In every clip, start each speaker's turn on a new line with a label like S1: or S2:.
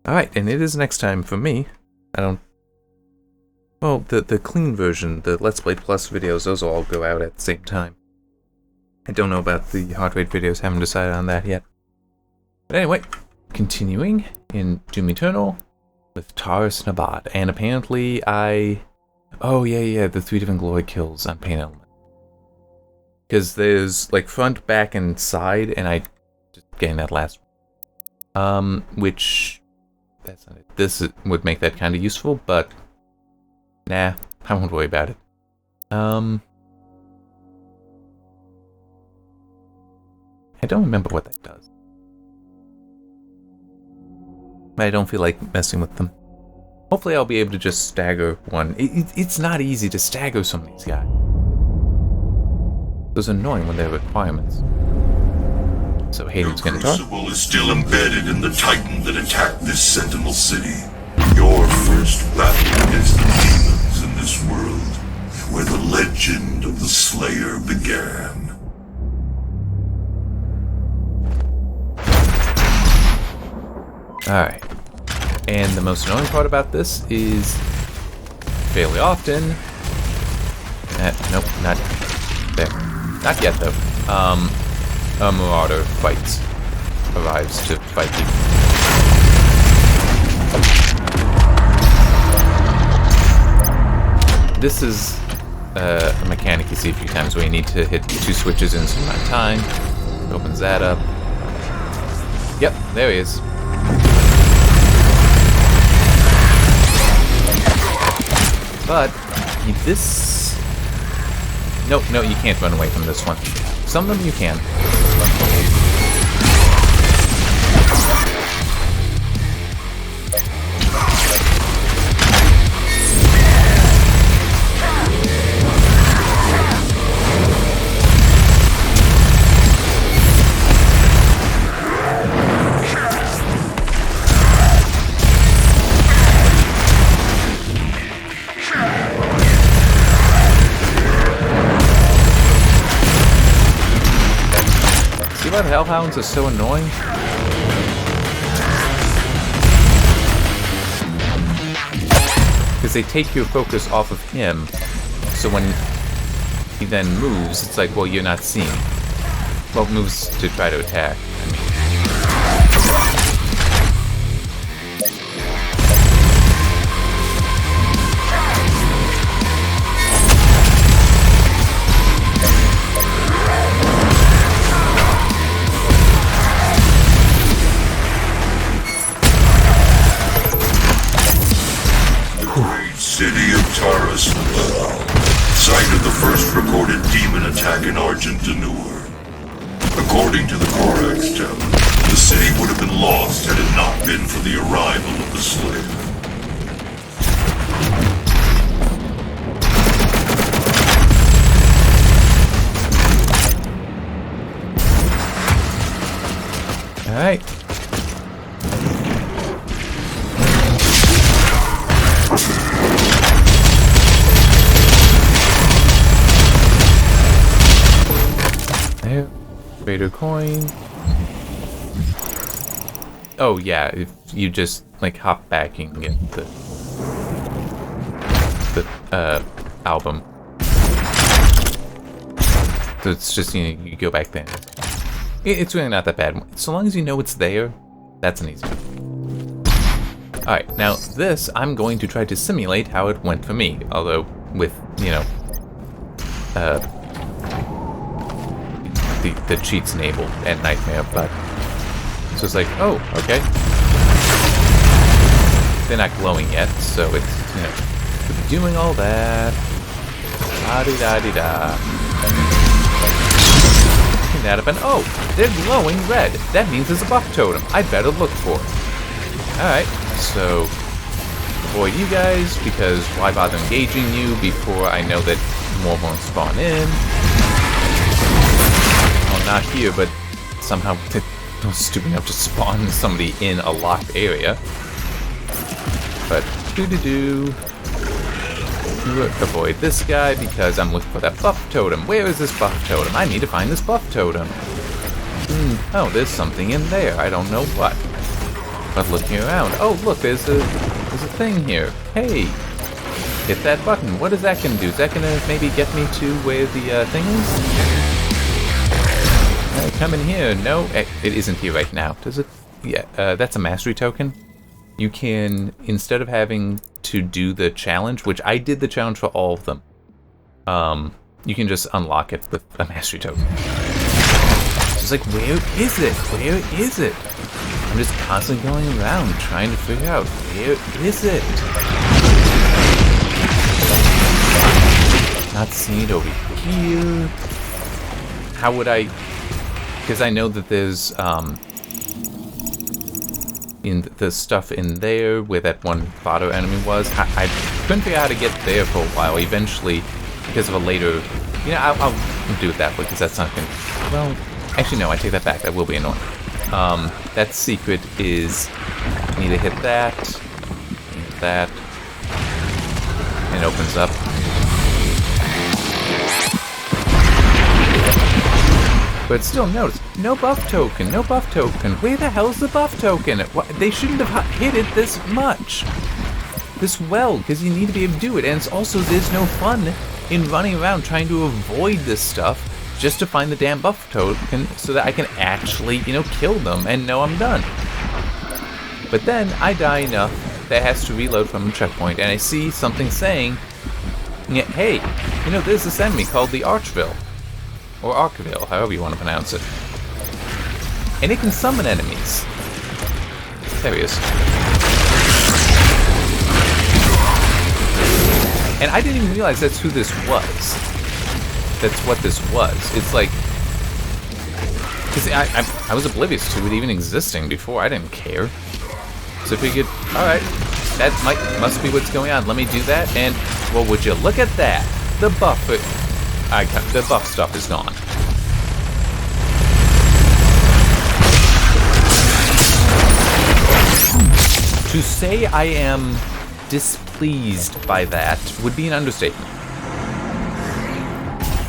S1: Alright, and it is next time for me. I don't... Well, the clean version, the Let's Play Plus videos, those will all go out at the same time. I don't know about the heart rate videos, haven't decided on that yet. But anyway, continuing in Doom Eternal with Taurus Nabad. And apparently oh yeah, the 3 different glory kills on Pain Element. Because there's like front, back, and side, and I just getting that last one. Which... That's not it. This would make that kind of useful, but... Nah, I won't worry about it. I don't remember what that does. I don't feel like messing with them. Hopefully I'll be able to just stagger one. It's not easy to stagger some of these guys. It's annoying when they have requirements. So Hayden's gonna talk.
S2: Your crucible is still embedded in the Titan that attacked this Sentinel City. Your first battle against the demons in this world, where the legend of the Slayer began.
S1: Alright. And the most annoying part about this is fairly often... nope, not there. Not yet, though. A Marauder arrives to fight you. This is a mechanic you see a few times where you need to hit 2 switches in some amount of time. Opens that up. Yep, there he is. But this... No, you can't run away from this one. Some of them you can. See why the Hellhounds are so annoying? Because they take your focus off of him, so when he then moves, it's like, well, you're not seeing. Well, moves to try to attack.
S2: City of Taurus, site of the first recorded demon attack in Argentinur. According to the Korax Totem, the city would have been lost had it not been for the arrival of the Slayer.
S1: Alright. There. Raider coin. Oh yeah, if you just like hop back, you can get the album. So it's just, you know, you go back there. It's really not that bad. So long as you know it's there, that's an easy one. Alright, now this, I'm going to try to simulate how it went for me. Although, with, you know, the cheats enabled and Nightmare, but... So it's like, oh, okay. They're not glowing yet, so it's, you know, doing all that. La-di-da-di-da. That up and oh, they're glowing red. That means there's a buff totem. I'd better look for it. Alright, so avoid you guys, because why bother engaging you before I know that more won't spawn in? Well, not here, but somehow they're stupid enough to spawn somebody in a locked area. But do-do-do. Avoid this guy because I'm looking for that buff totem. Where is this buff totem? I need to find this buff totem. Oh, there's something in there. I don't know what. but looking around. Oh, look, there's a thing here. Hey, hit that button. What is that gonna do? Is that gonna maybe get me to where the thing is? Come in here. No, it isn't here right now. Does it? Yeah, that's a mastery token. You can, instead of having to do the challenge, which I did the challenge for all of them, you can just unlock it with a mastery token. It's like, where is it? Where is it? I'm just constantly going around trying to figure out, where is it? Not seeing it over here. How would I... Because I know that there's, in the stuff in there where that one fodder enemy was. I couldn't figure out how to get there for a while. Eventually, because of a later... You know, I'll do it that way, because that's not going to... Well, actually, no, I take that back. That will be annoying. That secret is... I need to hit that. Hit that. And it opens up. But still, notice, no buff token, no buff token. Where the hell's the buff token? They shouldn't have hit it this much. This well, because you need to be able to do it. And it's also, there's no fun in running around trying to avoid this stuff just to find the damn buff token so that I can actually, you know, kill them and know I'm done. But then I die enough that it has to reload from a checkpoint, and I see something saying, hey, you know, there's this enemy called the Archville. Or Arkville, however you want to pronounce it. And it can summon enemies. There he is. And I didn't even realize that's who this was. That's what this was. It's like... Because I was oblivious to it even existing before. I didn't care. So I figured, alright, that must be what's going on. Let me do that, and, well, would you look at that? The buff... the buff stuff is gone. To say I am displeased by that would be an understatement.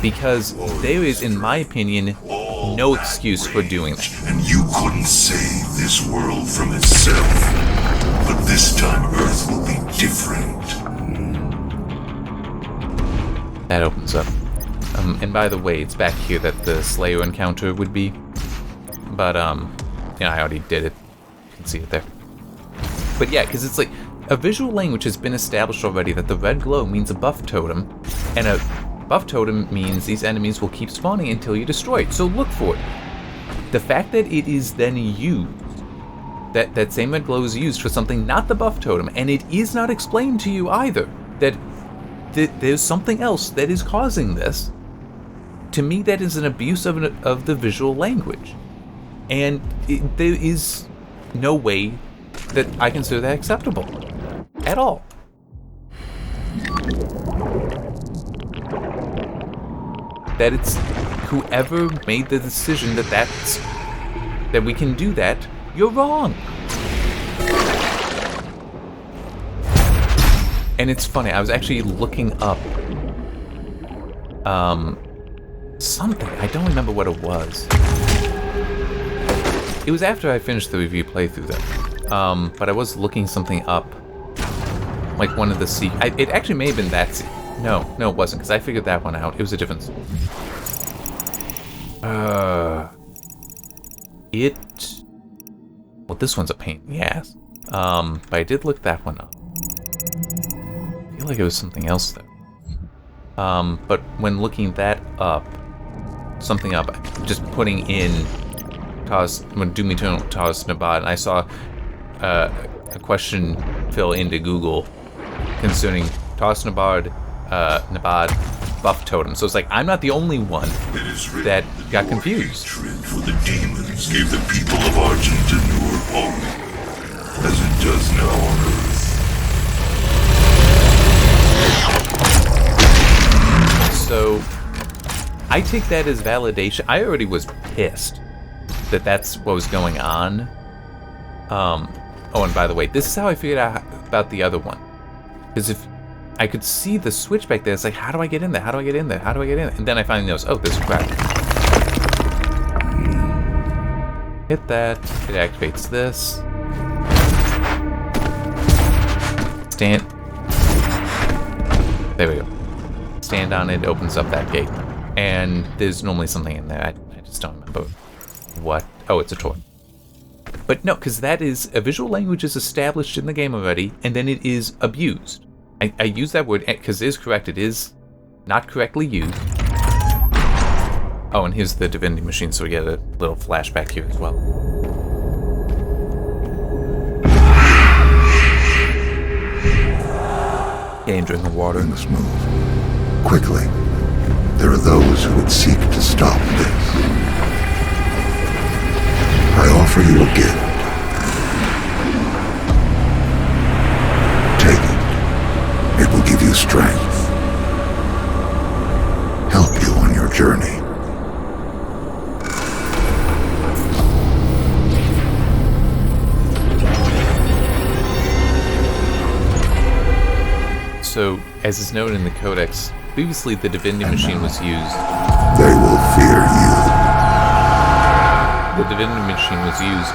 S1: Because there is, in my opinion, no excuse for doing that.
S2: And you couldn't save this world from itself. But this time Earth will be different.
S1: That opens up. And by the way, it's back here that the Slayer encounter would be. But, you know, I already did it. You can see it there. But yeah, because it's like, a visual language has been established already that the red glow means a buff totem, and a buff totem means these enemies will keep spawning until you destroy it, so look for it. The fact that it is then used, that same red glow is used for something not the buff totem, and it is not explained to you either, that there's something else that is causing this. To me, that is an abuse of the visual language. And there is no way that I consider that acceptable. At all. That it's whoever made the decision that we can do that, you're wrong. And it's funny, I was actually looking up something. I don't remember what it was. It was after I finished the review playthrough though. But I was looking something up. Like one of the it actually may have been that No, it wasn't, because I figured that one out. It was a different well, this one's a pain in the ass. But I did look that one up. I feel like it was something else though. But when looking that up, just putting in Doom Eternal Taz Nabad, and I saw a question fill into Google concerning Taz Nabad buff totem. So it's like, I'm not the only one that got confused.
S2: Hatred for the demons gave the people of Argentinur hope, as it does now on Earth.
S1: So I take that as validation. I already was pissed that that's what was going on. Oh, and by the way, this is how I figured out about the other one. Because if I could see the switch back there, it's like, how do I get in there? How do I get in there? How do I get in there? And then I finally noticed, oh, there's a crack. Hit that. It activates this. Stand. There we go. Stand on it, opens up that gate. And there's normally something in there. I just don't remember what. Oh, it's a toy. But no, because that is, a visual language is established in the game already, and then it is abused. I use that word because it is correct. It is not correctly used. Oh, and here's the divinity machine, so we get a little flashback here as well. Getting drinking water.
S2: Things move quickly. There are those who would seek to stop this. I offer you a gift. Take it. It will give you strength. Help you on your journey.
S1: So, as is noted in the Codex, previously the divinity machine was used.
S2: They will fear you.
S1: The divinity machine was used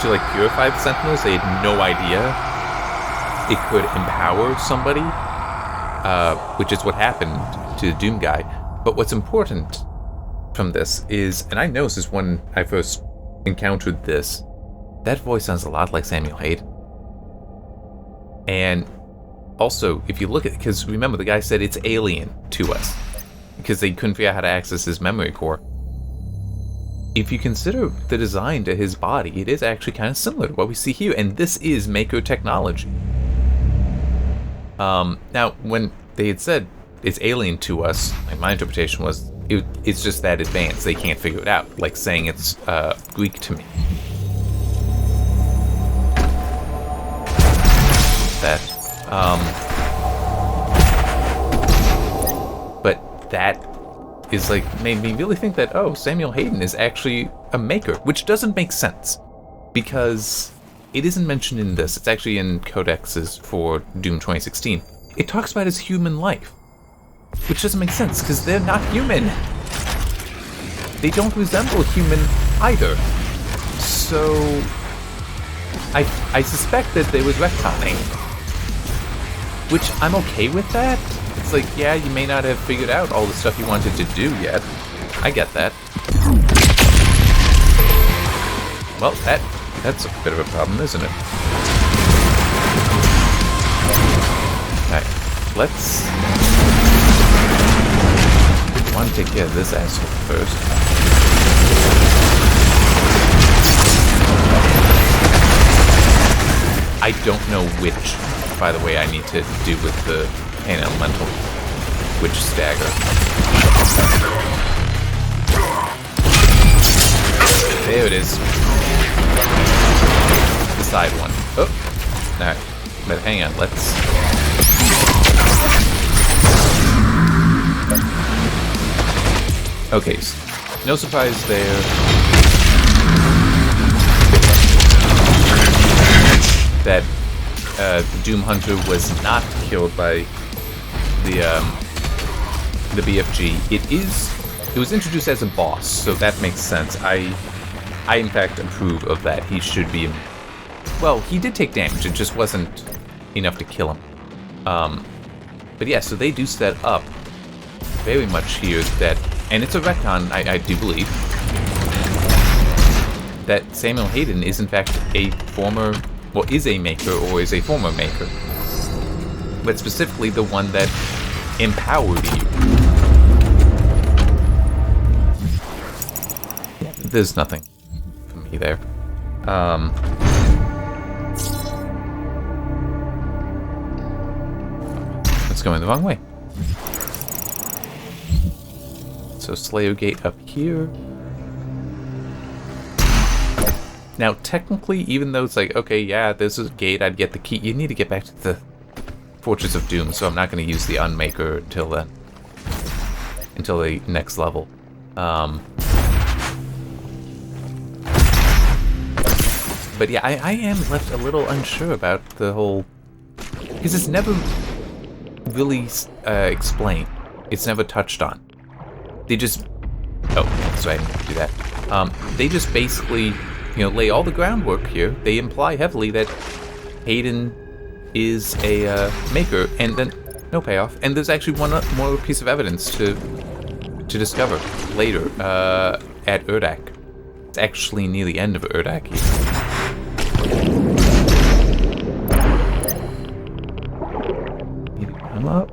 S1: to like purify the Sentinels. They had no idea it could empower somebody, which is what happened to the Doom guy. But what's important from this is, and I noticed this when I first encountered this, that voice sounds a lot like Samuel Hayden. And also, if you look at it, because remember the guy said it's alien to us, because they couldn't figure out how to access his memory core. If you consider the design to his body, it is actually kind of similar to what we see here, and this is Mako technology. Now, when they had said it's alien to us, like my interpretation was, it's just that advanced, they can't figure it out, like saying it's Greek to me. But that is like, made me really think that, oh, Samuel Hayden is actually a maker, which doesn't make sense, because it isn't mentioned in this. It's actually in codexes for Doom 2016. It talks about his human life, which doesn't make sense, because they're not human. They don't resemble human either. So, I suspect that there was retconning, which I'm okay with that. It's like, yeah, you may not have figured out all the stuff you wanted to do yet. I get that. Well, that's a bit of a problem, isn't it? Alright, let's... I want to take care of this asshole first. I don't know which, by the way, I need to do with the Pain Elemental. Which stagger. There it is. The side one. Oh! Alright. But hang on, let's... Okay, so no surprise there. That the Doom Hunter was not killed by the BFG. It was introduced as a boss, so that makes sense. I in fact approve of that. He should be, well, he did take damage, it just wasn't enough to kill him. But yeah, so they do set up very much here that, and it's a retcon, I do believe, that Samuel Hayden is in fact a former, well, is a maker or is a former maker, but specifically the one that empowered you. Yeah, there's nothing for me there. It's going the wrong way. So Slayer Gate up here. Now, technically, even though it's like, okay, yeah, this is a gate, I'd get the key, you need to get back to the Fortress of Doom, so I'm not going to use the Unmaker until then. Until the next level. But yeah, I am left a little unsure about the whole... Because it's never really explained. It's never touched on. They just... Oh, so I didn't do that. They just basically... lay all the groundwork here. They imply heavily that Hayden is a maker, and then no payoff. And there's actually one more piece of evidence to discover later at Urdak. It's actually near the end of Urdak. Need to come up.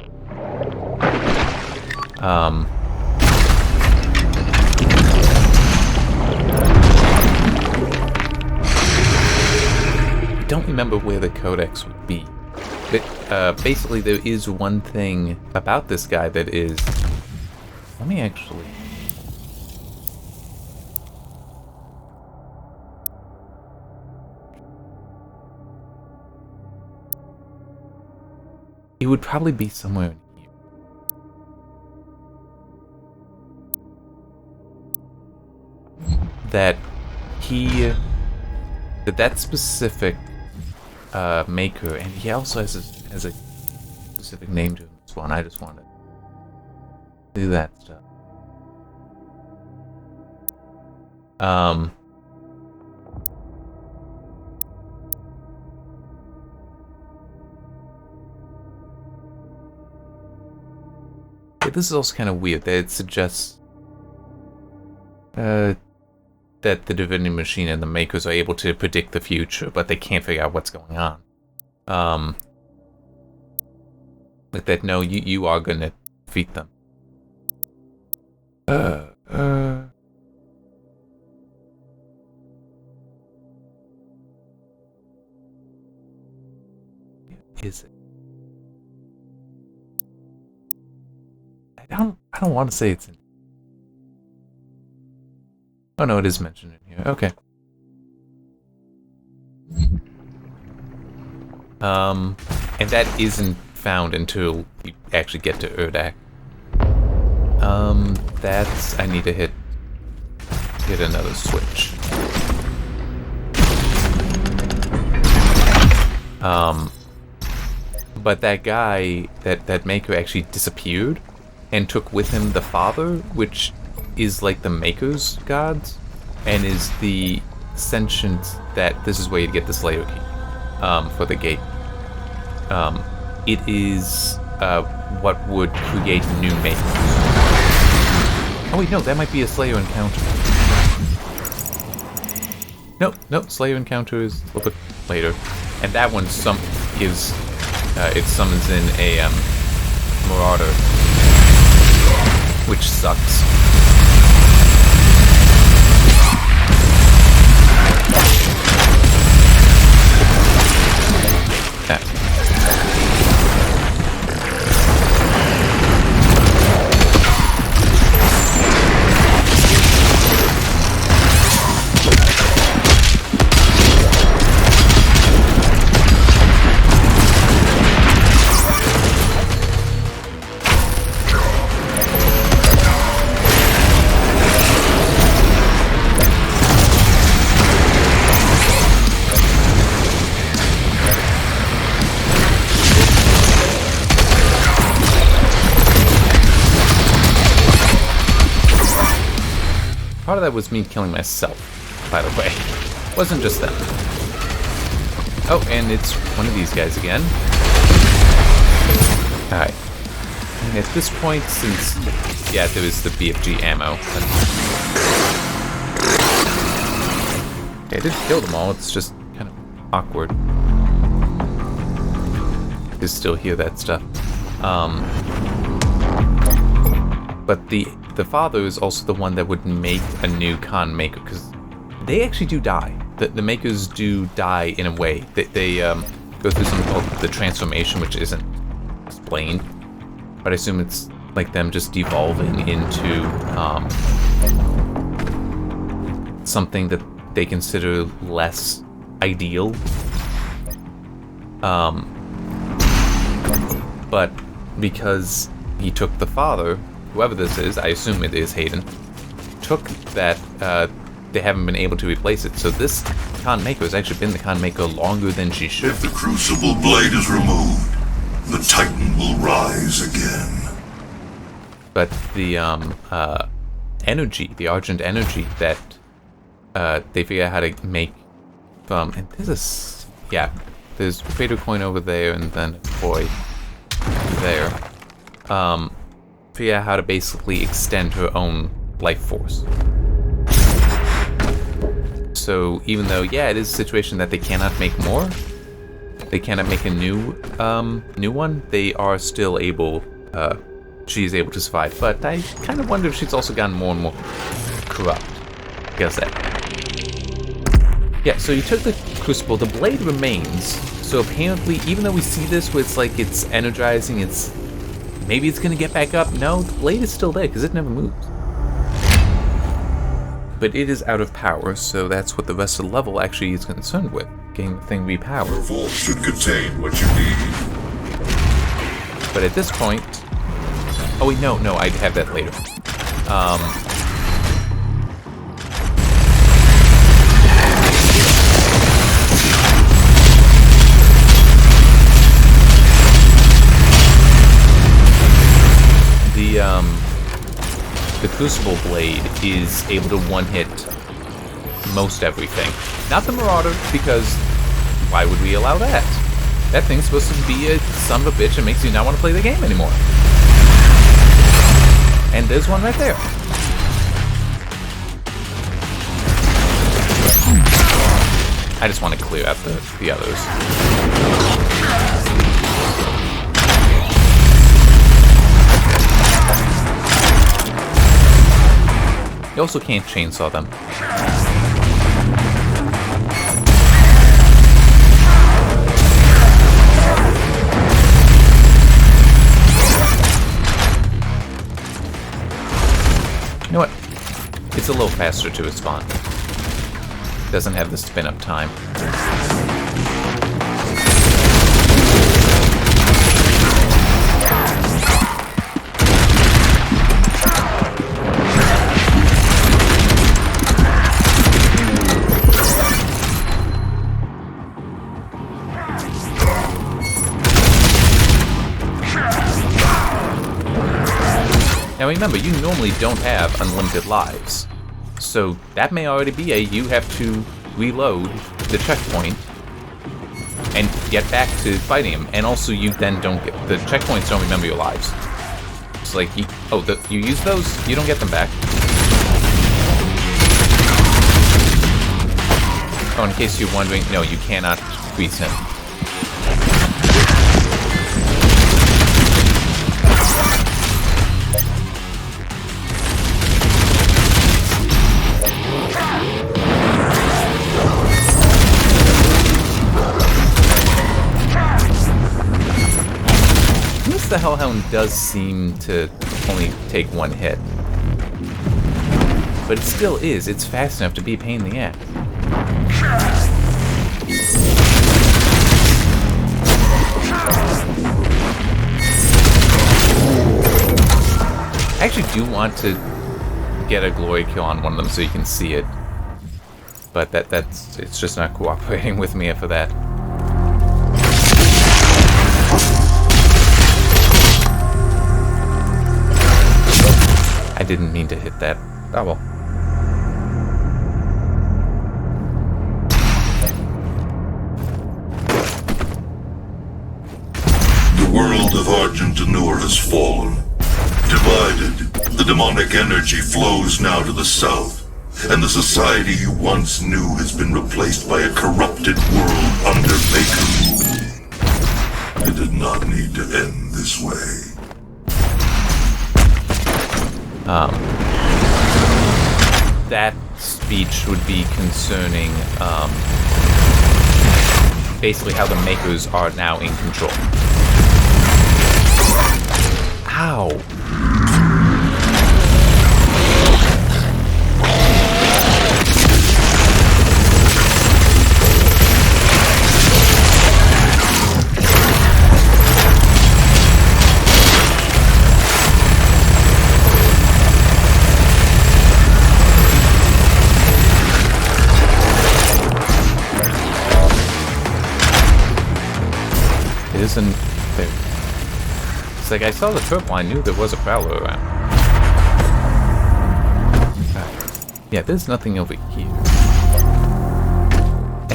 S1: I don't remember where the codex would be. But basically, there is one thing about this guy that is. Let me actually. It would probably be somewhere in here. That specific maker, and he also has a specific name to this one. I just wanted to do that stuff. Yeah, this is also kind of weird that it suggests that the divinity machine and the makers are able to predict the future, but they can't figure out what's going on. Like that, no, you are gonna defeat them. Is it? I don't want to say it's in. Oh no, it is mentioned in here. Okay. And that isn't found until you actually get to Urdak. That's... I need to hit another switch. But that guy, that maker actually disappeared and took with him the father, which is like the maker's gods, and is the sentient that this is where you get the Slayer key for the gate. It is what would create new makers. Oh wait, no, that might be a Slayer encounter. Nope, Slayer encounter is a little bit later, and that one gives it summons in a Marauder, which sucks. Part of that was me killing myself, by the way. It wasn't just them. Oh, and it's one of these guys again. Alright. And at this point, since... yeah, there was the BFG ammo. Okay, I did kill them all, it's just kind of awkward. I can still hear that stuff. But the father is also the one that would make a new Khan maker, because they actually do die. The makers do die in a way. They go through something called the transformation, which isn't explained. But I assume it's like them just devolving into something that they consider less ideal. But because he took the father, whoever this is, I assume it is Hayden, took that, they haven't been able to replace it. So this Khan Maker has actually been the Khan Maker longer than she should.
S2: If the Crucible Blade is removed, the Titan will rise again.
S1: But the energy, the Argent energy that they figure out how to make from, and this is, yeah, there's Vader coin over there, and then a boy there. Figure out how to basically extend her own life force. So even though, yeah, it is a situation that they cannot make more, they cannot make a new one, they are still able, she's able to survive. But I kind of wonder if she's also gotten more and more corrupt. Guess that. Yeah, so you took the crucible, the blade remains, so apparently, even though we see this where it's like it's energizing, maybe it's gonna get back up. No, the blade is still there, because it never moves. But it is out of power, so that's what the rest of the level actually is concerned with, getting the thing repowered.
S2: Your vault should contain what you need.
S1: But at this point... Oh wait, no, I'd have that later. The Crucible Blade is able to one-hit most everything. Not the Marauder, because why would we allow that? That thing's supposed to be a son of a bitch and makes you not want to play the game anymore. And there's one right there. I just want to clear out the others. You also can't chainsaw them. You know what? It's a little faster to respond. Doesn't have the spin up time. Now remember, you normally don't have unlimited lives, so that may already be you have to reload the checkpoint and get back to fighting him, and also you then don't get, the checkpoints don't remember your lives. It's like, you use those, you don't get them back. Oh, in case you're wondering, no, you cannot freeze him. The Hellhound does seem to only take one hit. But it still is. It's fast enough to be a pain in the ass. I actually do want to get a glory kill on one of them so you can see it. But it's just not cooperating with me for that. I didn't mean to hit that. Oh well.
S2: The world of Argentanur has fallen. Divided, the demonic energy flows now to the south, and the society you once knew has been replaced by a corrupted world under Baker rule. It did not need to end this way.
S1: That speech would be concerning, basically how the Makers are now in control. Ow! Isn't there? It's like I saw the purple, I knew there was a prowler around. Yeah, there's nothing over here.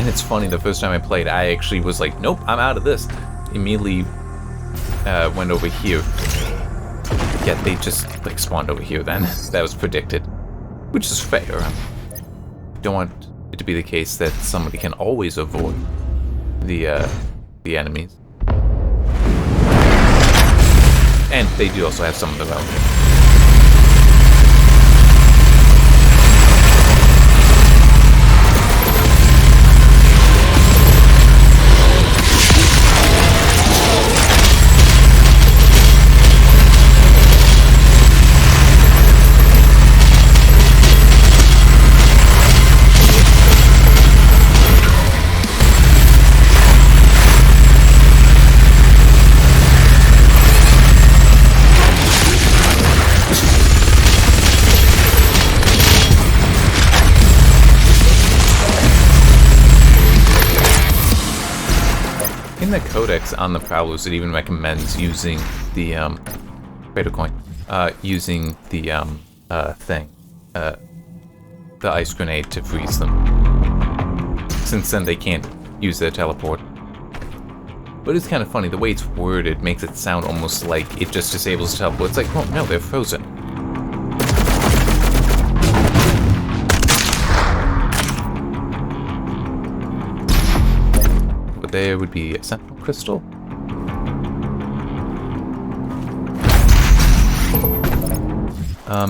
S1: And it's funny, the first time I played, I actually was like, nope, I'm out of this. Immediately went over here. Yet they just like spawned over here then. That was predicted. Which is fair. Don't want it to be the case that somebody can always avoid the enemies. And they do also have some of them out there. In the codex on the Prowlers, it even recommends using the Crater Coin, using the thing, the ice grenade to freeze them. Since then they can't use their teleport. But it's kind of funny, the way it's worded makes it sound almost like it just disables teleport. It's like, oh no, they're frozen. There would be a Sentinel Crystal.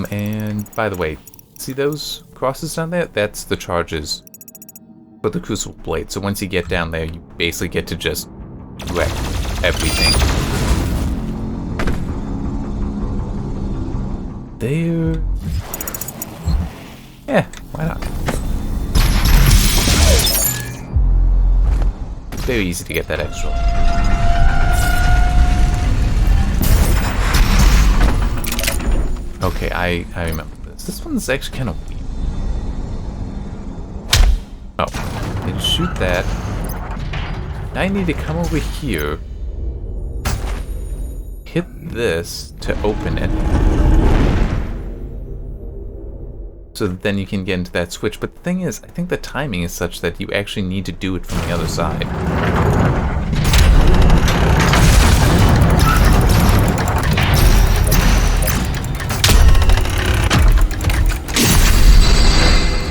S1: And by the way, see those crosses down there? That's the charges for the Crucible Blade. So once you get down there, you basically get to just wreck everything. There. Yeah, why not? Very easy to get that extra. Okay, I remember this. This one's actually kind of weird. Oh, then shoot that. Now I need to come over here, hit this to open it, so that then you can get into that switch. But the thing is, I think the timing is such that you actually need to do it from the other side.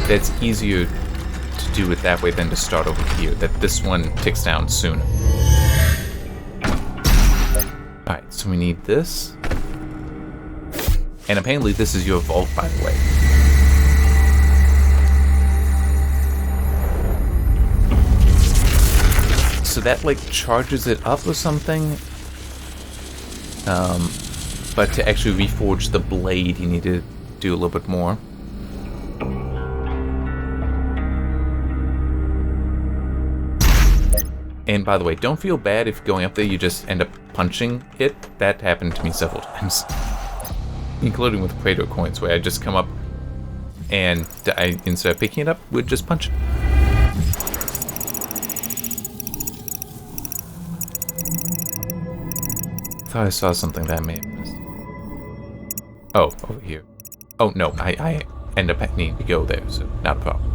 S1: That's easier to do it that way than to start over here, that this one ticks down sooner. Alright, so we need this. And apparently this is your vault, by the way. So that like charges it up or something. But to actually reforge the blade, you need to do a little bit more. And by the way, don't feel bad if going up there you just end up punching it. That happened to me several times. Including with Crater Coins, where I just come up and instead of picking it up, would just punch it. Thought I saw something that I may have missed. Oh, over here. Oh no, I end up needing to go there, so not a problem.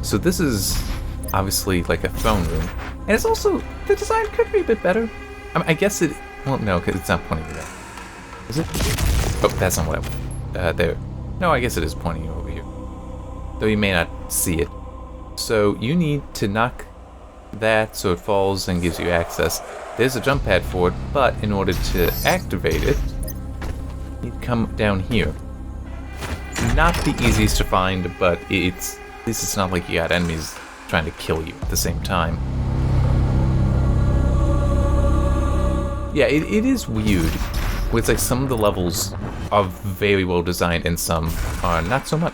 S1: So this is obviously like a throne room, and it's also, the design could be a bit better. I mean, I guess it, well no, because it's not pointing to that. Is it? Oh, that's not what I want. There. No, I guess it is pointing over here. Though you may not see it. So you need to knock that so it falls and gives you access. There's a jump pad for it, but in order to activate it, you come down here. Not the easiest to find, but at least it's not like you got enemies trying to kill you at the same time. Yeah, it is weird. It's like some of the levels are very well designed and some are not so much.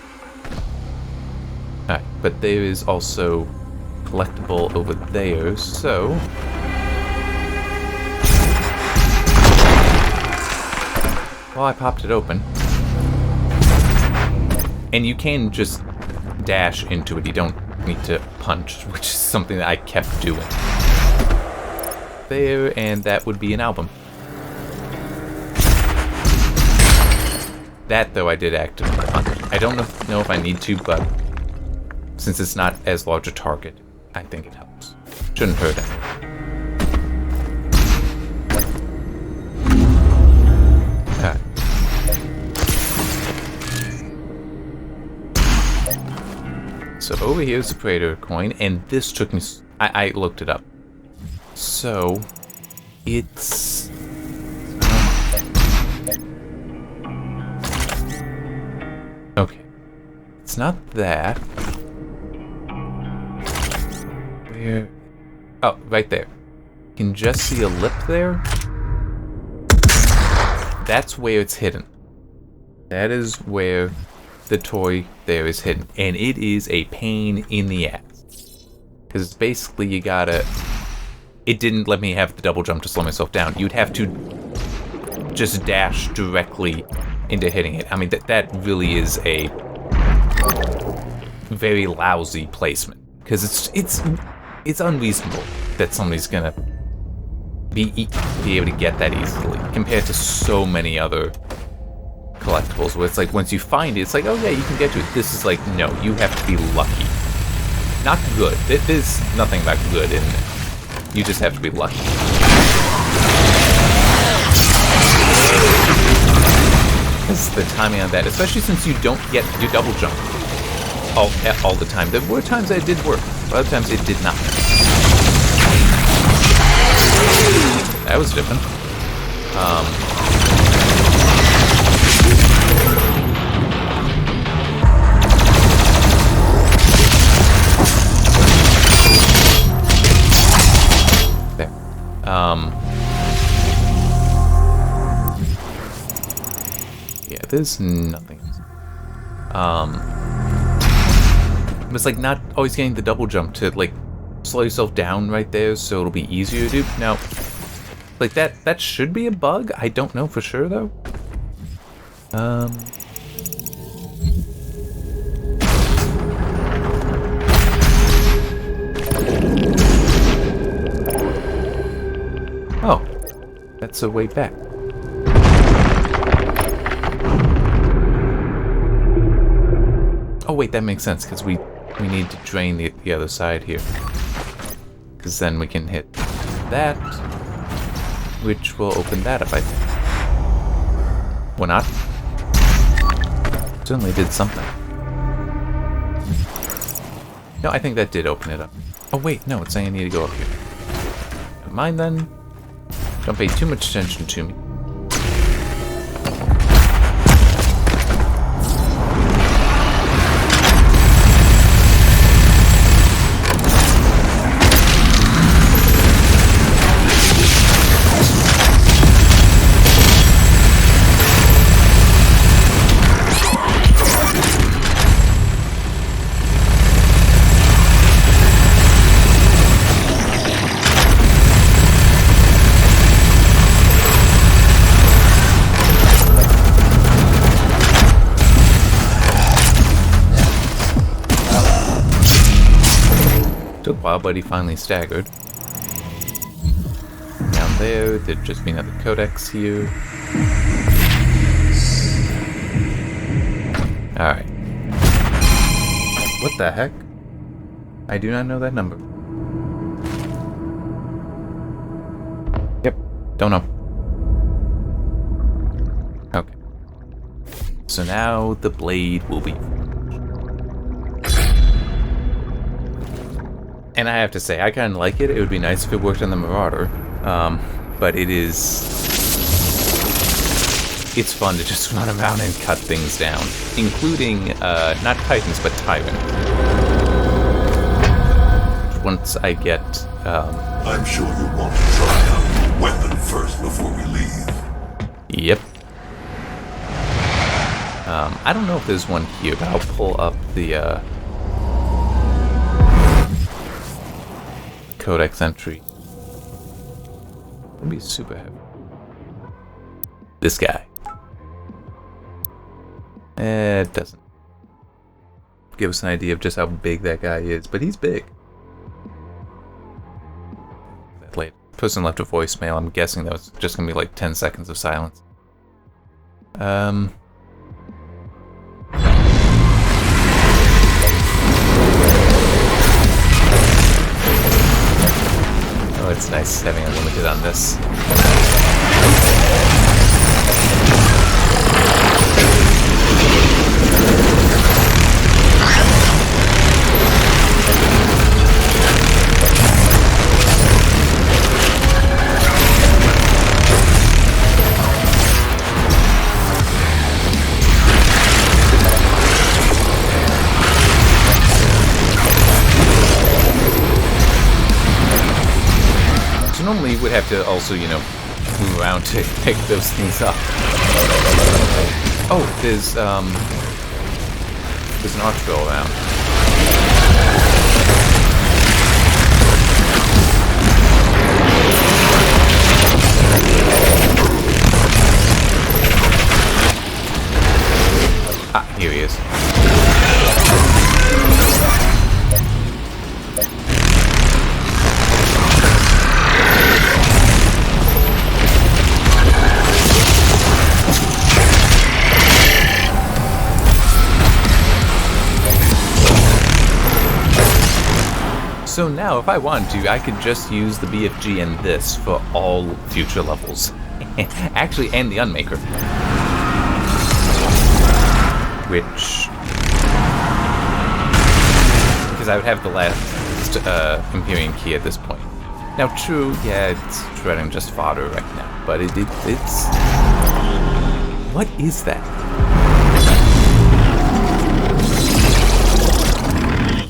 S1: Alright, but there is also collectible over there, so well, I popped it open. And you can just dash into it, you don't need to punch, which is something that I kept doing. There, and that would be an album. That, though, I did actively punch. I don't know if I need to, but since it's not as large a target, I think it helps. Shouldn't hurt it. Okay. So over here is the Praetor coin, and this took me... I looked it up. So, it's... Okay. It's not that. Where... Oh, right there. You can just see a lip there. That's where it's hidden. That is where the toy there is hidden. And it is a pain in the ass. Because it's basically you gotta... It didn't let me have the double jump to slow myself down. You'd have to just dash directly into hitting it. I mean, that really is a very lousy placement. Because it's unreasonable that somebody's gonna be able to get that easily compared to so many other collectibles where it's like once you find it, it's like, oh yeah, you can get to it. This is like, no, you have to be lucky. Not good. There's nothing about good in it. You just have to be lucky. This is the timing on that, especially since you don't get your double jump all the time. There were times that it did work, but other times it did not. That was different. There. Yeah, there's nothing. It's like not always getting the double jump to like slow yourself down right there so it'll be easier to do. Now, like that should be a bug. I don't know for sure though. Oh, that's a way back. Oh wait, that makes sense because we need to drain the other side here. Because then we can hit that, which will open that up, I think. Or not? Certainly did something. No, I think that did open it up. Oh wait, no, it's saying I need to go up here. Never mind then. Don't pay too much attention to me. Took a while, but he finally staggered. Down there, there'd just be another codex here. Alright. What the heck? I do not know that number. Yep, don't know. Okay. So now the blade will be... And I have to say, I kind of like it. It would be nice if it worked on the Marauder. But it is... It's fun to just run around and cut things down. Including, not Titans, but Tyrant. Once I get,
S2: I'm sure you want to try out your weapon first before we leave.
S1: Yep. I don't know if there's one here, but I'll pull up the, codex entry. It'll be super heavy. This guy. It doesn't give us an idea of just how big that guy is, but he's big. That late person left a voicemail. I'm guessing that was just gonna be like 10 seconds of silence. It's nice having unlimited on this. Normally you would have to also, you know, move around to pick those things up. Oh, there's an archville around. Ah, here he is. So now, if I wanted to, I could just use the BFG and this for all future levels. Actually, and the Unmaker. Which... because I would have the last Empyrean key at this point. Now, true, yeah, it's shredding just fodder right now, but it's... What is that?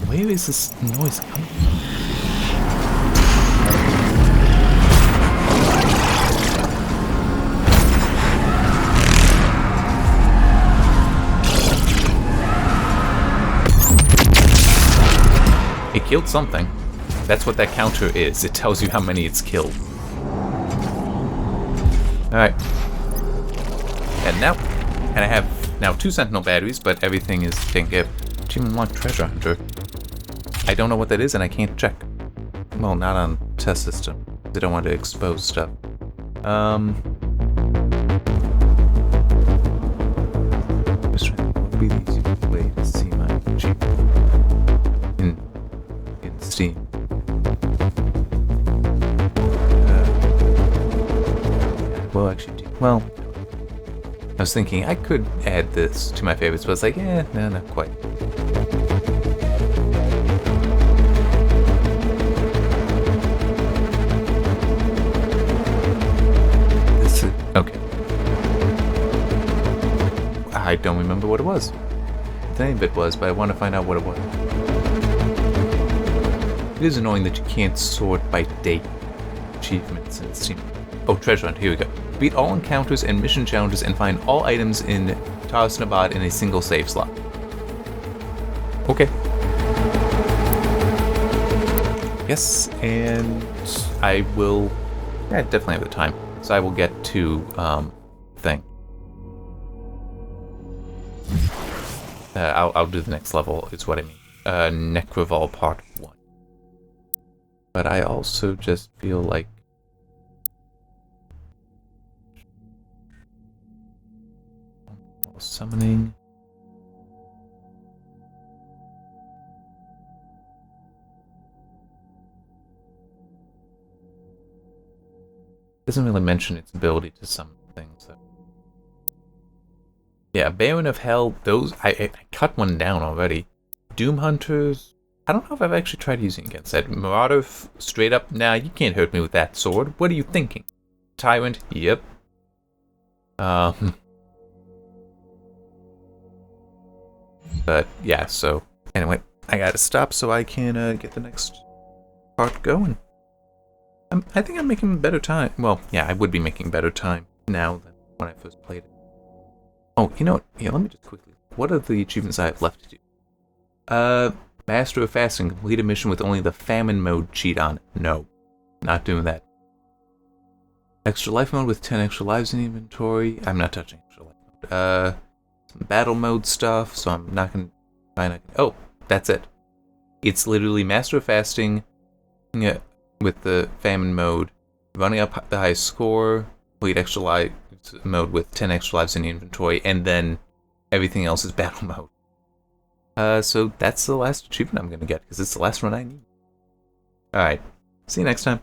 S1: Where is this noise coming from? It killed something. That's what that counter is. It tells you how many it's killed. Alright. And now, I have now 2 Sentinel batteries, but everything is taken care of. Achievement unlocked treasure hunter. I don't know what that is, and I can't check. Well, not on test system. They don't want to expose stuff. Just trying to be the easiest way to see my achievement in Steam. Well, actually, well, I was thinking I could add this to my favorites, but it's like, no, not quite. Okay. I don't remember what it was. The name of it was, but I want to find out what it was. It is annoying that you can't sort by date achievements in Steam. Oh, treasure hunt. Here we go. Beat all encounters and mission challenges and find all items in Nabad in a single save slot. Okay. Yes, and I will... I definitely have the time. So I will get to, thing. I'll do the next level, is what I mean. Necroval Part 1. But I also just feel like... summoning... doesn't really mention its ability to summon things. So. Yeah, Baron of Hell, those... I cut one down already. Doom Hunters... I don't know if I've actually tried using against that. Marauder, straight up, nah, you can't hurt me with that sword. What are you thinking? Tyrant, yep. But, yeah, so... Anyway, I gotta stop so I can get the next part going. I think I'm making better time. Well, yeah, I would be making better time now than when I first played it. Oh, you know what? Yeah, let me just quickly... What are the achievements I have left to do? Master of Fasting. Complete a mission with only the famine mode cheat on it. No. Not doing that. Extra life mode with 10 extra lives in inventory. I'm not touching extra life mode. Some battle mode stuff, so I'm not going to... Oh, that's it. It's literally Master of Fasting... with the famine mode, running up the highest score, complete extra life mode with 10 extra lives in the inventory, and then everything else is battle mode. So that's the last achievement I'm going to get, because it's the last one I need. Alright, see you next time.